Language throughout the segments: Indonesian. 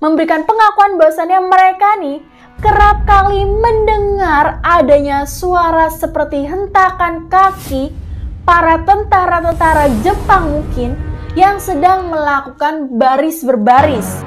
memberikan pengakuan bahwasannya mereka nih kerap kali mendengar adanya suara seperti hentakan kaki para tentara-tentara Jepang mungkin yang sedang melakukan baris berbaris.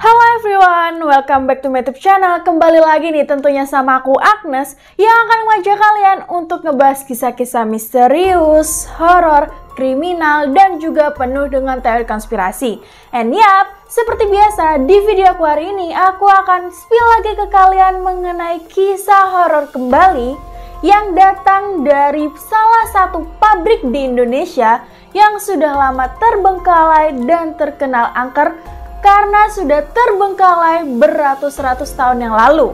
Halo everyone, welcome back to my YouTube channel. Kembali lagi nih tentunya sama aku Agnes yang akan mengajak kalian untuk ngebahas kisah-kisah misterius, horor, kriminal, dan juga penuh dengan teori konspirasi. And yap, seperti biasa di video aku hari ini aku akan spill lagi ke kalian mengenai kisah horor kembali yang datang dari salah satu pabrik di Indonesia yang sudah lama terbengkalai dan terkenal angker karena sudah terbengkalai beratus-ratus tahun yang lalu.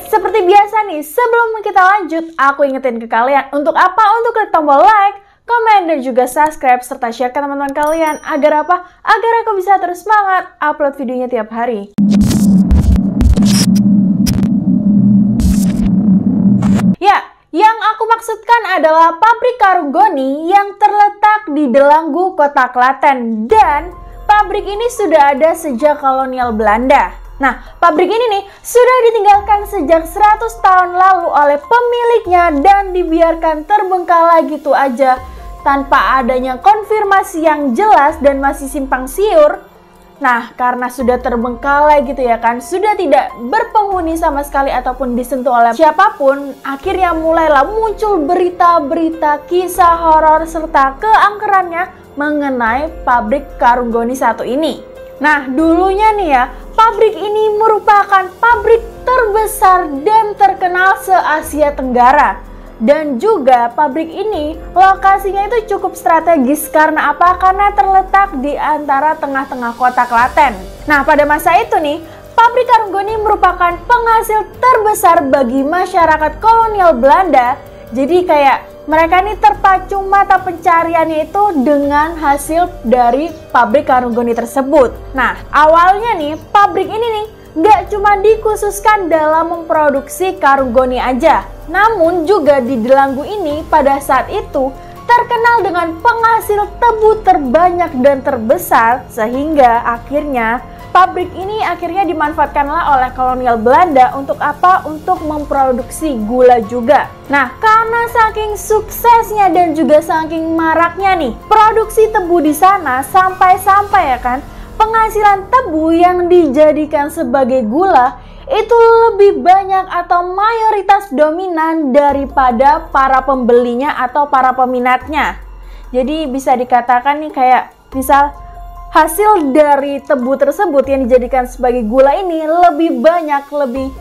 Seperti biasa nih, sebelum kita lanjut, aku ingetin ke kalian untuk apa? Untuk klik tombol like, komen, dan juga subscribe, serta share ke teman-teman kalian. Agar apa? Agar aku bisa terus semangat upload videonya tiap hari. Ya, yang aku maksudkan adalah pabrik karung goni yang terletak di Delanggu, Kota Klaten. Dan pabrik ini sudah ada sejak kolonial Belanda. Nah, pabrik ini nih sudah ditinggalkan sejak 100 tahun lalu oleh pemiliknya dan dibiarkan terbengkalai gitu aja tanpa adanya konfirmasi yang jelas dan masih simpang siur. Nah, karena sudah terbengkalai gitu ya kan, sudah tidak berpenghuni sama sekali ataupun disentuh oleh siapapun, akhirnya mulailah muncul berita-berita kisah horor serta keangkerannya mengenai pabrik karung goni satu ini. Nah, dulunya nih ya, pabrik ini merupakan pabrik terbesar dan terkenal se-Asia Tenggara. Dan juga pabrik ini lokasinya itu cukup strategis karena apa? Karena terletak di antara tengah-tengah kota Klaten. Nah, pada masa itu nih, pabrik karung goni merupakan penghasil terbesar bagi masyarakat kolonial Belanda. Jadi kayak mereka ini terpacu mata pencariannya itu dengan hasil dari pabrik karung goni tersebut. Nah, awalnya nih, pabrik ini nih nggak cuma dikhususkan dalam memproduksi karung goni aja, namun juga di Delanggu ini pada saat itu terkenal dengan penghasil tebu terbanyak dan terbesar, sehingga akhirnya pabrik ini akhirnya dimanfaatkanlah oleh kolonial Belanda untuk apa? Untuk memproduksi gula juga. Nah, karena saking suksesnya dan juga saking maraknya nih produksi tebu di sana, sampai-sampai ya kan, penghasilan tebu yang dijadikan sebagai gula itu lebih banyak atau mayoritas dominan daripada para pembelinya atau para peminatnya. Jadi bisa dikatakan nih kayak misal hasil dari tebu tersebut yang dijadikan sebagai gula ini lebih banyak, lebih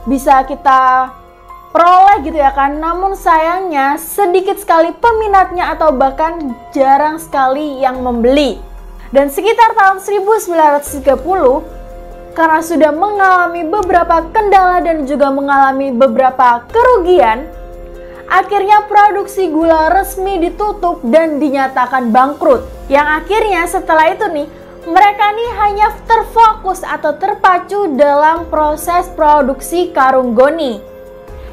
bisa kita peroleh gitu ya kan. Namun sayangnya sedikit sekali peminatnya atau bahkan jarang sekali yang membeli. Dan sekitar tahun 1930, karena sudah mengalami beberapa kendala dan juga mengalami beberapa kerugian, akhirnya produksi gula resmi ditutup dan dinyatakan bangkrut. Yang akhirnya setelah itu nih, mereka nih hanya terfokus atau terpacu dalam proses produksi karung goni.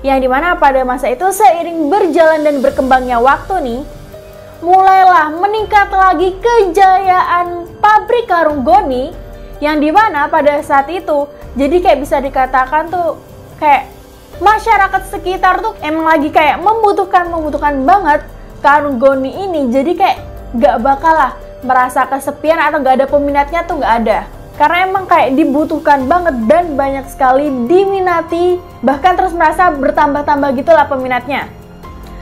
Yang dimana pada masa itu seiring berjalan dan berkembangnya waktu nih, mulailah meningkat lagi kejayaan pabrik karung goni, yang dimana pada saat itu jadi kayak bisa dikatakan tuh kayak masyarakat sekitar tuh emang lagi kayak membutuhkan banget karung goni ini. Jadi kayak gak bakal lah merasa kesepian atau gak ada peminatnya tuh gak ada, karena emang kayak dibutuhkan banget dan banyak sekali diminati, bahkan terus merasa bertambah-tambah gitulah peminatnya.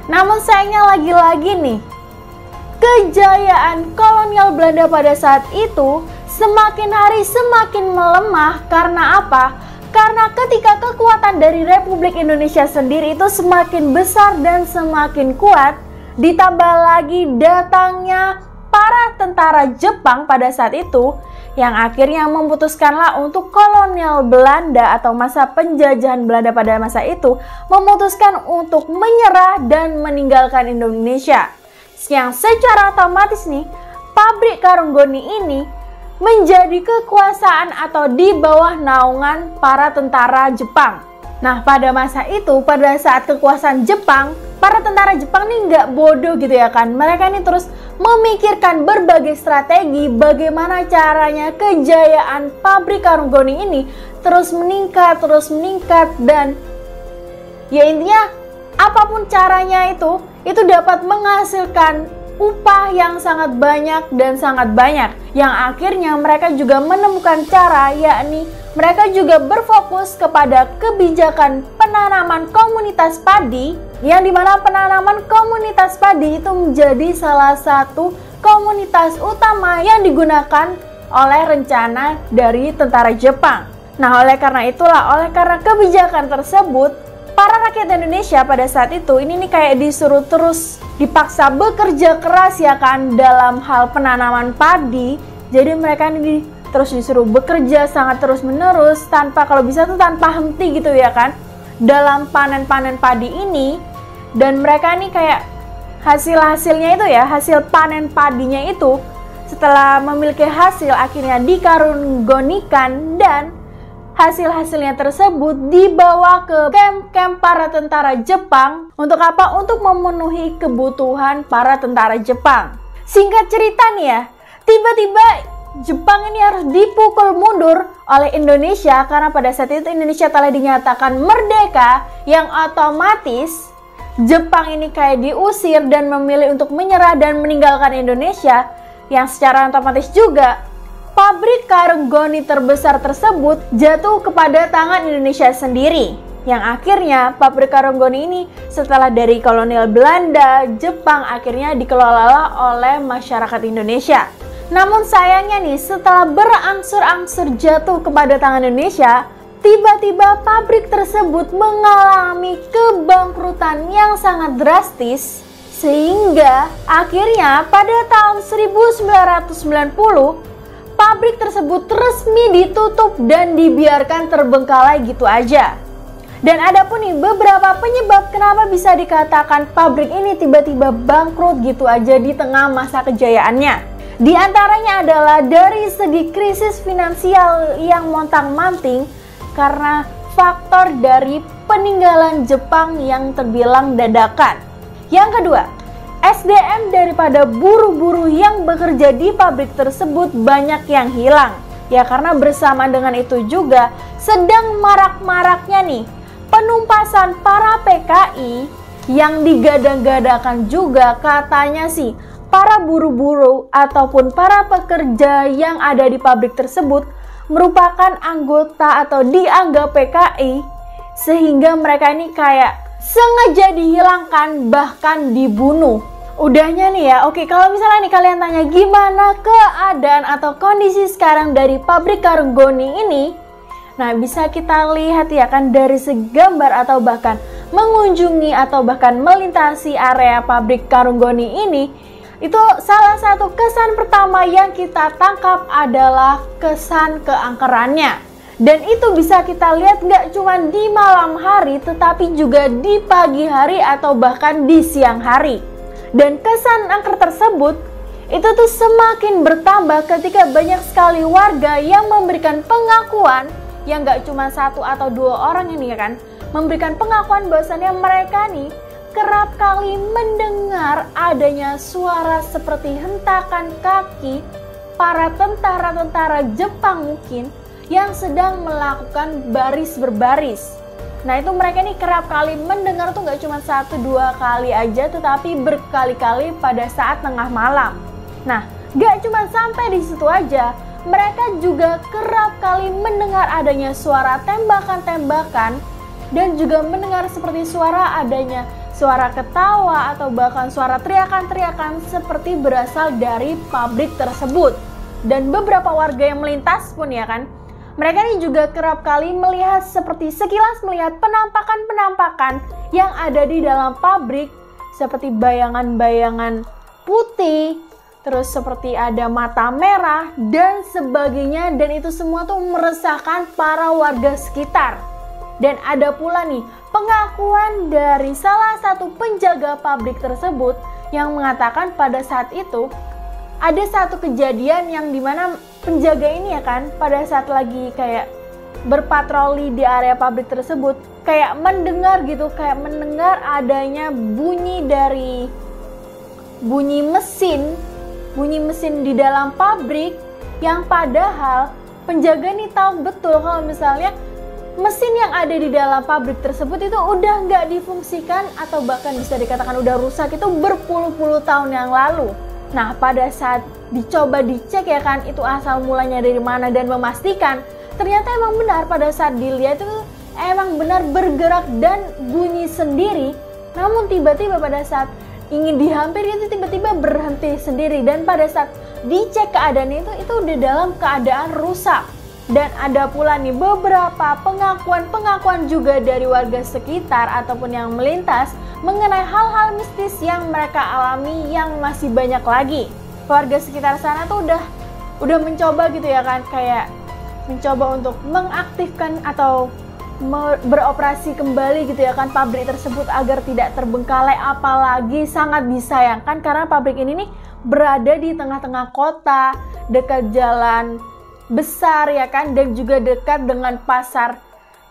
Namun sayangnya lagi-lagi nih, kejayaan kolonial Belanda pada saat itu semakin hari semakin melemah. Karena apa? Karena ketika kekuatan dari Republik Indonesia sendiri itu semakin besar dan semakin kuat, ditambah lagi datangnya para tentara Jepang pada saat itu, yang akhirnya memutuskanlah untuk kolonial Belanda atau masa penjajahan Belanda pada masa itu memutuskan untuk menyerah dan meninggalkan Indonesia. Yang secara otomatis nih, pabrik karung goni ini menjadi kekuasaan atau di bawah naungan para tentara Jepang. Nah, pada masa itu, pada saat kekuasaan Jepang para tentara Jepang nih nggak bodoh gitu ya kan. Mereka ini terus memikirkan berbagai strategi bagaimana caranya kejayaan pabrik karung goni ini terus meningkat dan ya intinya apapun caranya itu dapat menghasilkan upah yang sangat banyak dan sangat banyak. Yang akhirnya mereka juga menemukan cara, yakni mereka juga berfokus kepada kebijakan penanaman komunitas padi, yang dimana penanaman komunitas padi itu menjadi salah satu komunitas utama yang digunakan oleh rencana dari tentara Jepang. Nah, oleh karena kebijakan tersebut, para rakyat Indonesia pada saat itu ini nih kayak disuruh terus dipaksa bekerja keras ya kan dalam hal penanaman padi. Jadi mereka ini terus disuruh bekerja sangat terus menerus tanpa, kalau bisa tuh tanpa henti gitu ya kan, dalam panen-panen padi ini. Dan mereka ini kayak hasil-hasilnya itu ya, hasil panen padinya itu setelah memiliki hasil akhirnya dikarungonikan dan hasil-hasilnya tersebut dibawa ke kamp-kamp para tentara Jepang. Untuk apa? Untuk memenuhi kebutuhan para tentara Jepang. Singkat cerita nih ya, tiba-tiba Jepang ini harus dipukul mundur oleh Indonesia karena pada saat itu Indonesia telah dinyatakan merdeka, yang otomatis Jepang ini kayak diusir dan memilih untuk menyerah dan meninggalkan Indonesia, yang secara otomatis juga pabrik karung goni terbesar tersebut jatuh kepada tangan Indonesia sendiri. Yang akhirnya pabrik karung goni ini setelah dari kolonial Belanda, Jepang akhirnya dikelola oleh masyarakat Indonesia. Namun sayangnya nih, setelah berangsur-angsur jatuh kepada tangan Indonesia, tiba-tiba pabrik tersebut mengalami kebangkrutan yang sangat drastis, sehingga akhirnya pada tahun 1990 pabrik tersebut resmi ditutup dan dibiarkan terbengkalai gitu aja. Dan ada pun nih beberapa penyebab kenapa bisa dikatakan pabrik ini tiba-tiba bangkrut gitu aja di tengah masa kejayaannya. Di antaranya adalah dari segi krisis finansial yang montang-manting karena faktor dari peninggalan Jepang yang terbilang dadakan. Yang kedua, SDM daripada buruh-buruh yang bekerja di pabrik tersebut banyak yang hilang. Ya karena bersama dengan itu juga sedang marak-maraknya nih penumpasan para PKI yang digadang-gadangkan juga katanya sih para buruh-buruh ataupun para pekerja yang ada di pabrik tersebut merupakan anggota atau dianggap PKI, sehingga mereka ini kayak sengaja dihilangkan bahkan dibunuh. Udahnya nih ya, oke, kalau misalnya nih kalian tanya gimana keadaan atau kondisi sekarang dari pabrik karung goni ini, nah bisa kita lihat ya kan dari segi gambar atau bahkan mengunjungi atau bahkan melintasi area pabrik karung goni ini. Itu salah satu kesan pertama yang kita tangkap adalah kesan keangkerannya. Dan itu bisa kita lihat nggak cuma di malam hari, tetapi juga di pagi hari atau bahkan di siang hari. Dan kesan angker tersebut itu tuh semakin bertambah ketika banyak sekali warga yang memberikan pengakuan, yang nggak cuma satu atau dua orang ini ya kan, memberikan pengakuan bahwasannya mereka nih kerap kali mendengar adanya suara seperti hentakan kaki para tentara-tentara Jepang mungkin yang sedang melakukan baris berbaris. Nah itu mereka ini kerap kali mendengar tuh nggak cuma 1-2 kali aja, tetapi berkali-kali pada saat tengah malam. Nah nggak cuma sampai di situ aja, mereka juga kerap kali mendengar adanya suara tembakan-tembakan dan juga mendengar seperti suara adanya suara ketawa atau bahkan suara teriakan-teriakan seperti berasal dari pabrik tersebut. Dan beberapa warga yang melintas pun ya kan, mereka ini juga kerap kali melihat seperti sekilas melihat penampakan-penampakan yang ada di dalam pabrik, seperti bayangan-bayangan putih, terus seperti ada mata merah dan sebagainya, dan itu semua tuh meresahkan para warga sekitar. Dan ada pula nih pengakuan dari salah satu penjaga pabrik tersebut yang mengatakan pada saat itu ada satu kejadian yang dimana penjaga ini ya kan pada saat lagi kayak berpatroli di area pabrik tersebut, kayak mendengar adanya bunyi dari bunyi mesin di dalam pabrik, yang padahal penjaga nih tahu betul kalau misalnya mesin yang ada di dalam pabrik tersebut itu udah nggak difungsikan atau bahkan bisa dikatakan udah rusak itu berpuluh-puluh tahun yang lalu. Nah, pada saat dicoba dicek ya kan itu asal mulanya dari mana dan memastikan ternyata emang benar pada saat dilihat itu emang benar bergerak dan bunyi sendiri. Namun tiba-tiba pada saat ingin dihampiri itu tiba-tiba berhenti sendiri, dan pada saat dicek keadaannya itu udah dalam keadaan rusak. Dan ada pula nih beberapa pengakuan juga dari warga sekitar ataupun yang melintas mengenai hal-hal mistis yang mereka alami yang masih banyak lagi. Warga sekitar sana tuh udah mencoba gitu ya kan, kayak mencoba untuk mengaktifkan atau beroperasi kembali gitu ya kan pabrik tersebut agar tidak terbengkalai, apalagi sangat disayangkan karena pabrik ini nih berada di tengah-tengah kota, dekat jalan besar ya kan, dan juga dekat dengan pasar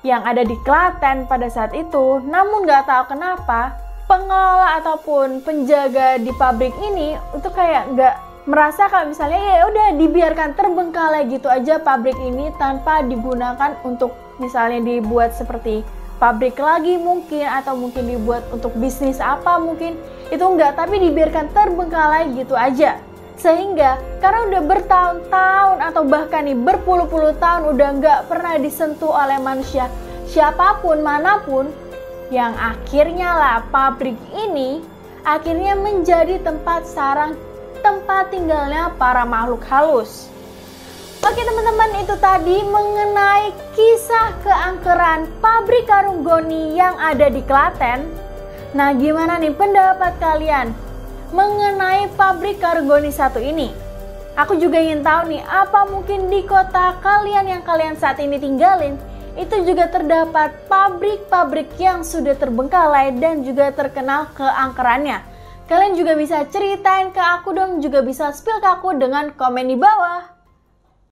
yang ada di Klaten pada saat itu. Namun nggak tahu kenapa pengelola ataupun penjaga di pabrik ini itu kayak nggak merasa kalau misalnya ya udah dibiarkan terbengkalai gitu aja pabrik ini tanpa digunakan untuk misalnya dibuat seperti pabrik lagi mungkin, atau mungkin dibuat untuk bisnis apa mungkin, itu enggak, tapi dibiarkan terbengkalai gitu aja. Sehingga karena udah bertahun-tahun atau bahkan nih berpuluh-puluh tahun udah nggak pernah disentuh oleh manusia siapapun manapun, yang akhirnya lah pabrik ini akhirnya menjadi tempat tinggalnya para makhluk halus. Oke teman-teman, itu tadi mengenai kisah keangkeran pabrik karung goni yang ada di Klaten. Nah, gimana nih pendapat kalian mengenai pabrik karung goni satu ini? Aku juga ingin tahu nih, apa mungkin di kota kalian yang kalian saat ini tinggalin itu juga terdapat pabrik-pabrik yang sudah terbengkalai dan juga terkenal keangkerannya? Kalian juga bisa ceritain ke aku dong, juga bisa spill ke aku dengan komen di bawah.